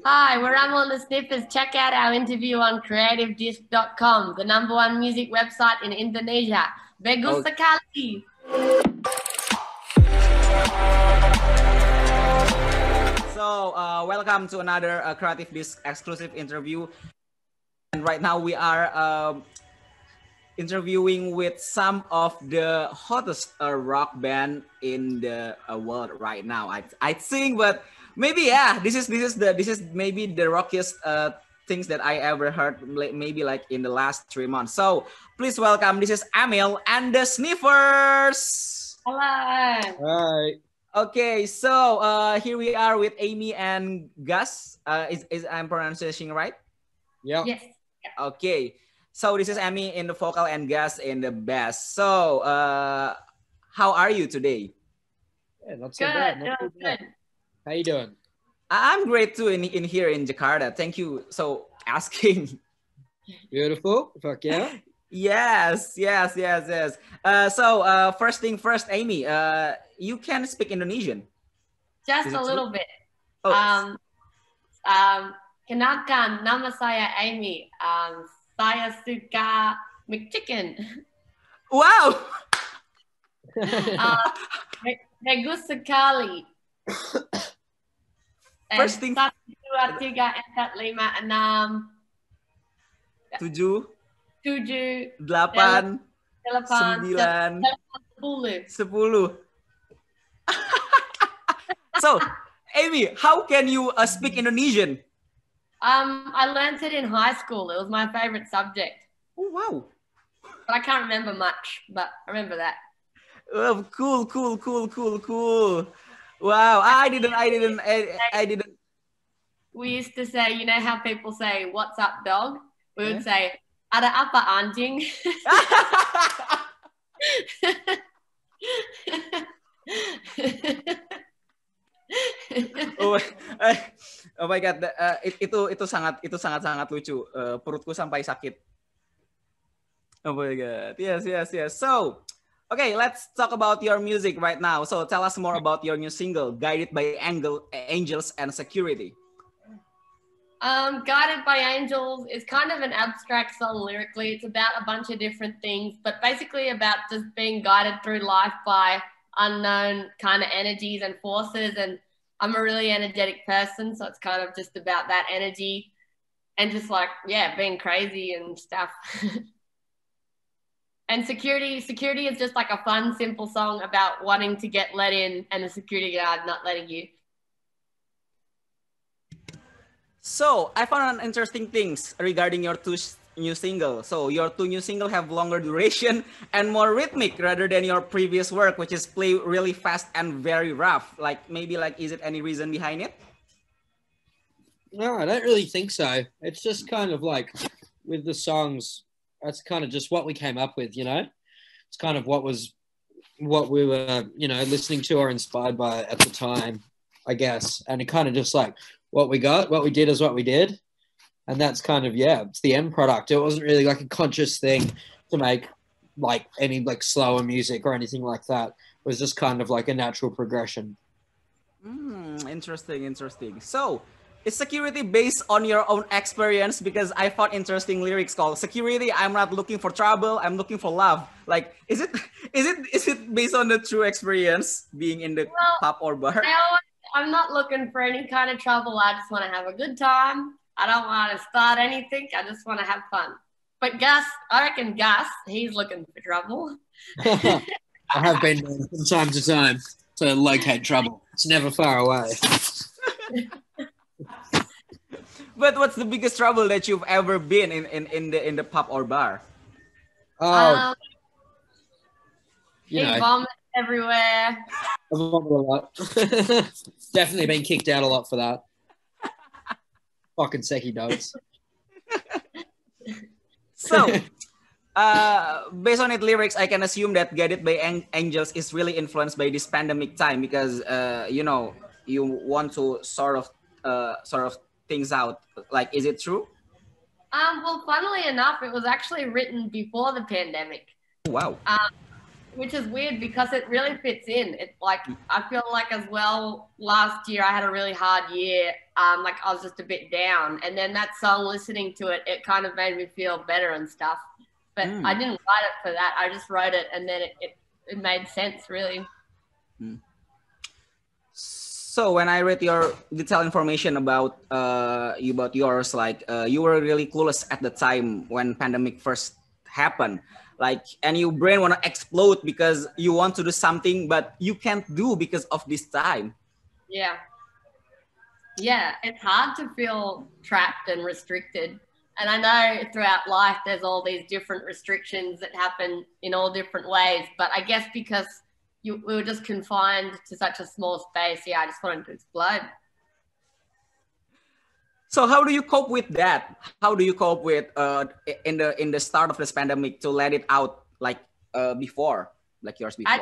Hi, we're Amyl and The Sniffers. Check out our interview on CreativeDisc.com, the #1 music website in Indonesia. Bagus sekali. So, welcome to another CreativeDisc exclusive interview. And right now we are interviewing with some of the hottest rock band in the world right now. I think, but maybe this is maybe the rockiest things that I ever heard, maybe like in the last 3 months. So please welcome. This is Amyl and The Sniffers. Hello. Hi. Okay, so here we are with Amy and Gus. Is I'm pronouncing right? Yeah. Yes. Okay. So this is Amy in the vocal and Gus in the bass. So how are you today? Yeah, not so bad. Not too bad. Good. How you doing? I'm great too in here in Jakarta. Thank you so asking. Beautiful. Fuck yeah. Yes. So first thing first, Amy, you can speak Indonesian. Just a little bit. Oh. Kenalkan, nama saya Amy. Saya suka McChicken. Wow. Bagus sekali. First thing. 1, 2, 3, 4, 5, 6, 7, 7, 8, 9, 10. 10. So, Amy, how can you speak Indonesian? I learned it in high school. It was my favorite subject. Oh, wow. But I can't remember much, but I remember that. Oh, cool. Wow, I didn't. We used to say, you know how people say, "What's up, dog?" We would say, "Ada apa, anjing?" Oh my god, itu sangat lucu. Perutku sampai sakit. Oh my god, yes. So, okay, let's talk about your music right now. So, tell us more about your new single, "Guided by Angels and Security." Guided by Angels is kind of an abstract song lyrically. It's about a bunch of different things, but basically about just being guided through life by unknown kind of energies and forces. And I'm a really energetic person, so it's kind of just about that energy and just like, being crazy and stuff. And security is just like a fun, simple song about wanting to get let in and the security guard not letting you. So, I found interesting things regarding your two new singles. So, your two new singles have longer duration and more rhythmic rather than your previous work, which is play really fast and very rough. Is it any reason behind it? No, I don't really think so. It's just kind of like with the songs, that's kind of just what we came up with, you know? It's kind of what we were, listening to or inspired by at the time, I guess. And it kind of just like, what we did is what we did. And that's kind of, it's the end product. It wasn't really like a conscious thing to make like any like slower music or anything like that. It was just kind of like a natural progression. Interesting. So, is Security based on your own experience? Because I found interesting lyrics called "Security, I'm not looking for trouble, I'm looking for love." Like, is it based on the true experience being in the pub or bar? I'm not looking for any kind of trouble. I just want to have a good time. I don't want to start anything. I just want to have fun. But I reckon Gus, he's looking for trouble. I have been from time to time to locate trouble. It's never far away. But what's the biggest trouble that you've ever been in the pub or bar? He vomits everywhere. I vomit a lot. Definitely been kicked out a lot for that. Fucking Seki dogs. So, based on its lyrics, I can assume that "Guided by Angels" is really influenced by this pandemic time because you want to sort of things out. Like, is it true? Well, funnily enough, it was actually written before the pandemic. Wow. which is weird because it really fits in. It's like, I feel like as well, last year I had a really hard year. Like I was just a bit down. And then that song, listening to it, it kind of made me feel better and stuff. But I didn't write it for that. I just wrote it, and then it made sense, really. So when I read your detailed information about yours, like you were really clueless at the time when pandemic first happened, like, and your brain want to explode because you want to do something but you can't do because of this time. Yeah, it's hard to feel trapped and restricted. And I know throughout life there's all these different restrictions that happen in all different ways, but I guess because we were just confined to such a small space, I just wanted to explode. So how do you cope with that? How do you cope with in the start of this pandemic to let it out like before, like yours before?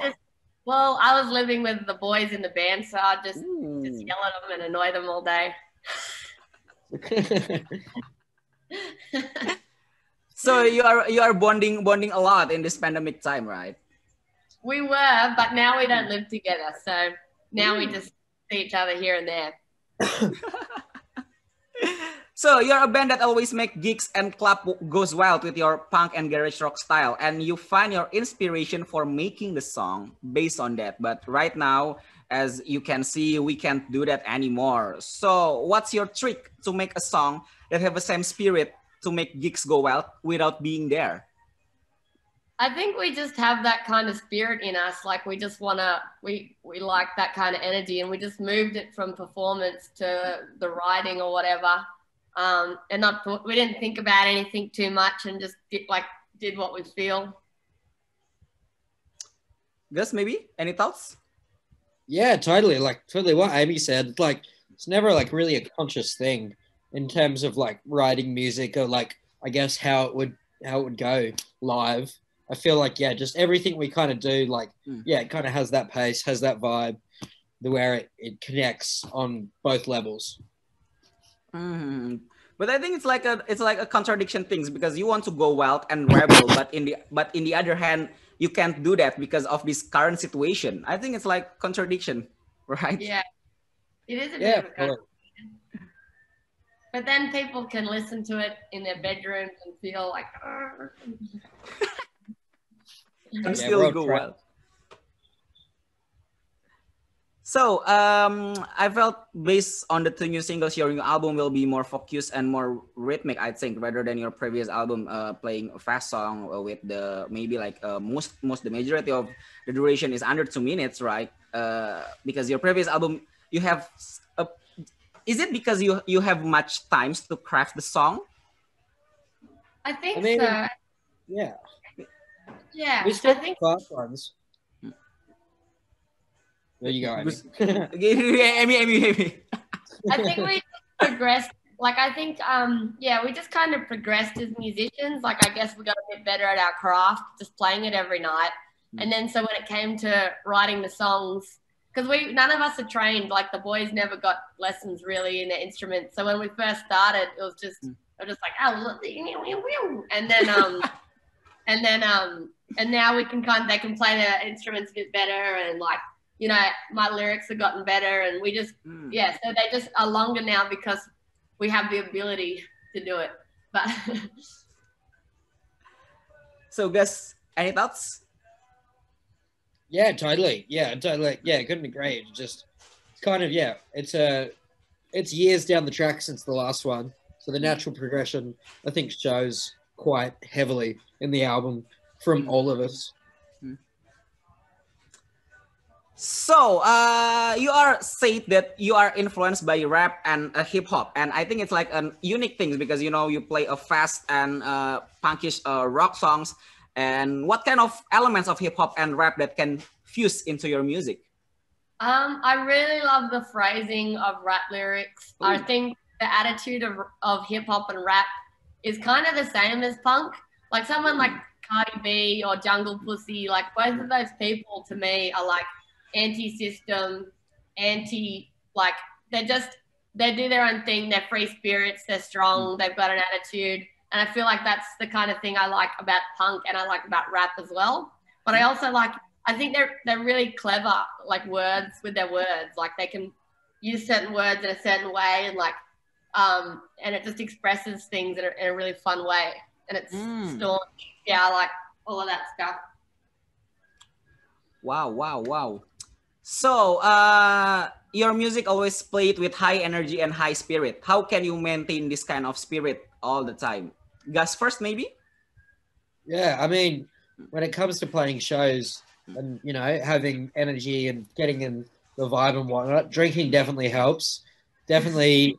I was living with the boys in the band, so I just yell at them and annoy them all day. So you are bonding a lot in this pandemic time, right? We were, but now we don't live together. So now we just see each other here and there. So you're a band that always make gigs and club goes wild with your punk and garage rock style, and you find your inspiration for making the song based on that. But right now, as you can see, we can't do that anymore. So what's your trick to make a song that have the same spirit to make gigs go wild without being there? I think we just have that kind of spirit in us. Like we just we like that kind of energy, and we just moved it from performance to the writing or whatever. And we didn't think about anything too much, and just did what we feel. Gus, maybe any thoughts? Yeah, totally. Like totally what Amy said. Like it's never like really a conscious thing in terms of like writing music or like I guess how it would go live. I feel like just everything we kind of do, like it kind of has that pace, has that vibe, where it connects on both levels. But I think it's like a contradiction things, because you want to go wild and rebel, but in the other hand, you can't do that because of this current situation. I think it's like contradiction, right? Yeah, it is a bit of a contradiction. But then people can listen to it in their bedrooms and feel like, and still go wild. So I felt based on the two new singles, your new album will be more focused and more rhythmic, I think, rather than your previous album playing a fast song with the maybe like the majority of the duration is under 2 minutes, right? Because your previous album, you have is it because you have much times to craft the song? I think so. Yeah. Yeah, we still think fast ones. There you go, Amy. Amy. I think we progressed. Like I think, we just kind of progressed as musicians. Like I guess we got a bit better at our craft, just playing it every night. And then so when it came to writing the songs, because none of us are trained. Like the boys never got lessons really in their instruments. So when we first started, it was just like and now they can play their instruments a bit better, and like, you know, my lyrics have gotten better, and we just so they just are longer now because we have the ability to do it. But so Gus, any thoughts? Yeah, totally. Yeah, couldn't agree. Just kind of it's years down the track since the last one, so the natural progression I think shows quite heavily in the album from all of us. So you are said that you are influenced by rap and hip hop, and I think it's like an unique thing because you play a fast and punkish rock songs. And what kind of elements of hip hop and rap that can fuse into your music? I really love the phrasing of rap lyrics. Ooh. I think the attitude of hip hop and rap is kind of the same as punk. Like someone like Cardi B or Jungle Pussy, like both of those people to me are like anti-system, they do their own thing. They're free spirits. They're strong. They've got an attitude. And I feel like that's the kind of thing I like about punk and I like about rap as well. But I also like, I think they're really clever, like words with their words. Like they can use certain words in a certain way, and like, and it just expresses things in a really fun way. And it's staunch. Yeah, I like all of that stuff. Wow, wow, wow. So, your music always played with high energy and high spirit. How can you maintain this kind of spirit all the time? Gus first, maybe? Yeah, I mean, when it comes to playing shows and, you know, having energy and getting in the vibe and whatnot, drinking definitely helps. Definitely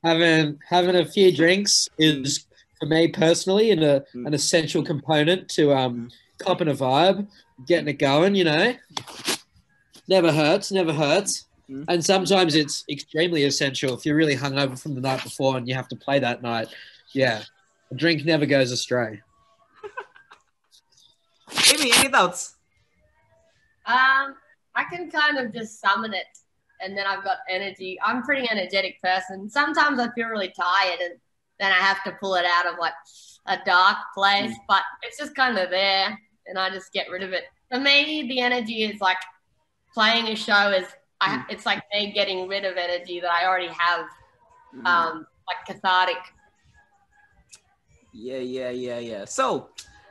having a few drinks is, for me personally, an essential component to copping a vibe, getting it going, you know. Never hurts, never hurts. And sometimes it's extremely essential if you're really hungover from the night before and you have to play that night. Yeah, a drink never goes astray. Amy, any thoughts? I can kind of just summon it, and then I've got energy. I'm a pretty energetic person. Sometimes I feel really tired, and then I have to pull it out of like a dark place, but it's just kind of there, and I just get rid of it. For me, the energy is like playing a show is, it's like me getting rid of energy that I already have, like cathartic. Yeah. So,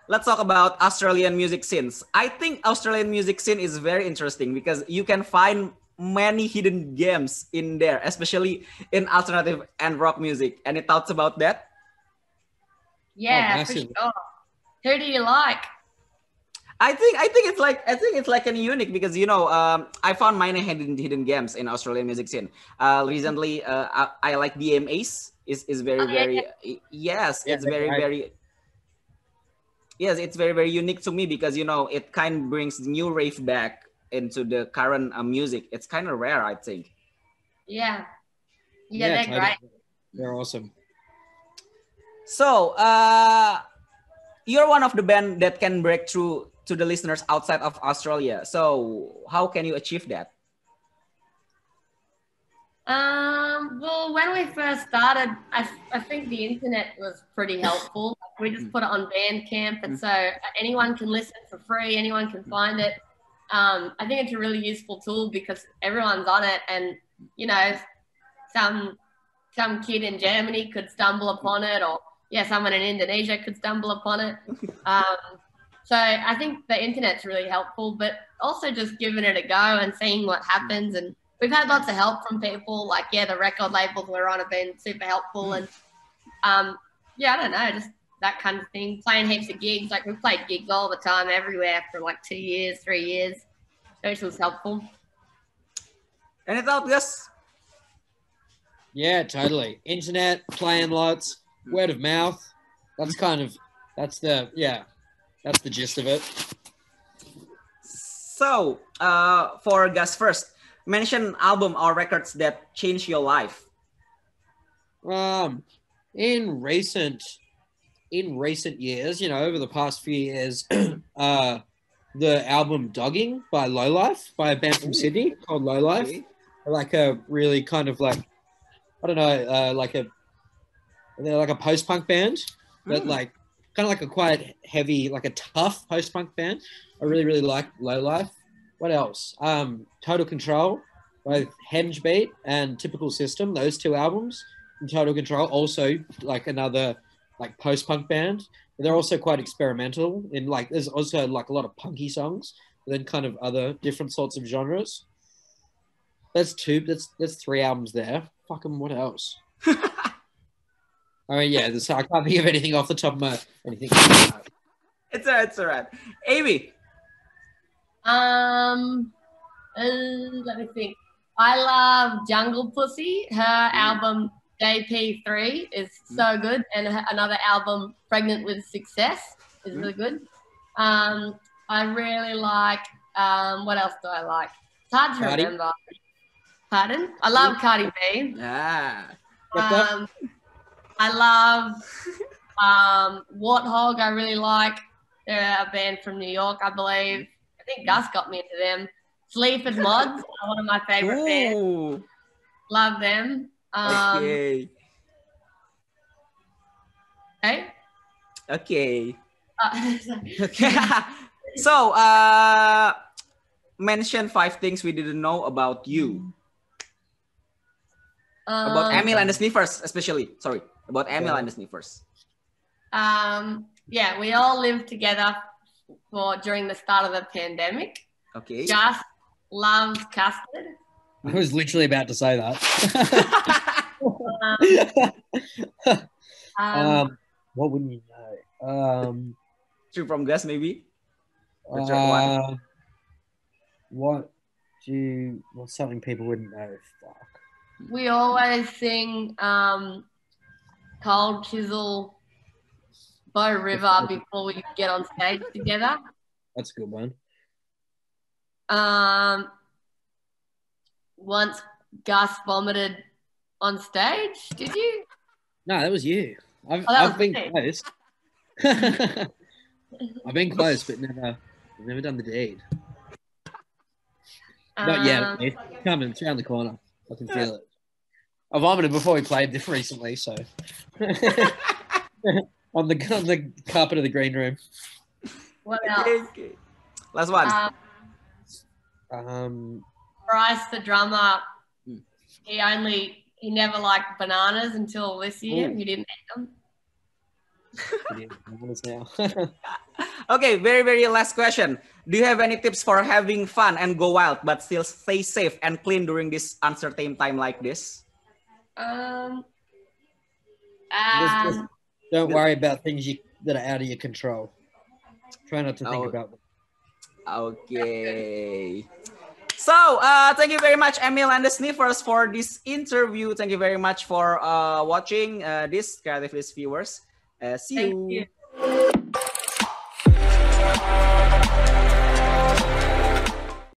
let's talk about Australian music scenes. I think Australian music scene is very interesting because you can find many hidden gems in there, especially in alternative and rock music. Any thoughts about that? Yeah, for sure. Who do you like? I think it's like an unique because you know I found many hidden gems in Australian music scene. Recently, I like DMAs is very yes, it's very yes, it's very unique to me because you know it kind of brings new rave back into the current music. It's kind of rare, I think. Yeah, they're totally great. They're awesome. So, you're one of the band that can break through to the listeners outside of Australia. So, how can you achieve that? Well, when we first started, I think the internet was pretty helpful. We just put it on Bandcamp, and so anyone can listen for free. Anyone can find it. I think it's a really useful tool because everyone's on it, and you know, some kid in Germany could stumble upon it, or someone in Indonesia could stumble upon it. So I think the internet's really helpful, but also just giving it a go and seeing what happens. And we've had lots of help from people, like the record labels we're on have been super helpful, and I don't know, just that kind of thing. Playing heaps of gigs, like we've played gigs all the time, everywhere for like 2 years, 3 years. So it was helpful. Any thoughts, Gus? Yeah, totally. Internet, playing lots, word of mouth. That's the gist of it. So, for Gus first, mention album or records that changed your life. In recent years, you know, over the past few years, the album Dogging by Lowlife, by a band from Sydney called Lowlife. Okay. Like a really kind of like, I don't know, they're like a post-punk band, but like kind of like a quite heavy, like a tough post-punk band. I really, really like Lowlife. What else? Total Control, both Henge Beat and Typical System, those two albums. And Total Control, also like another like post-punk band. But they're also quite experimental in like, there's also like a lot of punky songs, but then kind of other different sorts of genres. That's 3 albums there. Fucking what else? I mean, yeah, I can't think of anything off the top of my anything. It's all right. Amy. Let me think. I love Jungle Pussy. Her album JP3 is so good, and another album, Pregnant with Success, is really good. I really like. What else do I like? It's hard to remember. Pardon? I love Cardi B. Yeah. I love Warthog. I really like. They're a band from New York, I believe. I think Gus got me into them. Sleaford Mods are one of my favorite bands. Love them. Okay. Okay. Okay. Okay. So, mention 5 things we didn't know about you. About Amyl and The Sniffers, especially. Sorry, about Amyl and The Sniffers. Yeah, we all lived together during the start of the pandemic. Okay. Just loves custard. I was literally about to say that. What wouldn't you know? True from Gus, maybe. The third one. What's something people wouldn't know? Fuck. We always sing Cold Chisel Bow River before we get on stage together. That's a good one. Once Gus vomited on stage, did you? No, that was you. I've been close. I've been close, but never done the deed. Not yet. It's coming. It's around the corner. I can feel it. I vomited before we played this recently, so on the carpet of the green room. What else? Okay. Last one. Bryce, the drummer, he never liked bananas until this year. He didn't eat them. Okay, very, very last question. Do you have any tips for having fun and go wild, but still stay safe and clean during this uncertain time like this? Just don't worry about things that are out of your control. Try not to think about them. Okay. So, thank you very much, Amyl and The Sniffers, for this interview. Thank you very much for watching this, CreativeDisc viewers. See you. Thank you.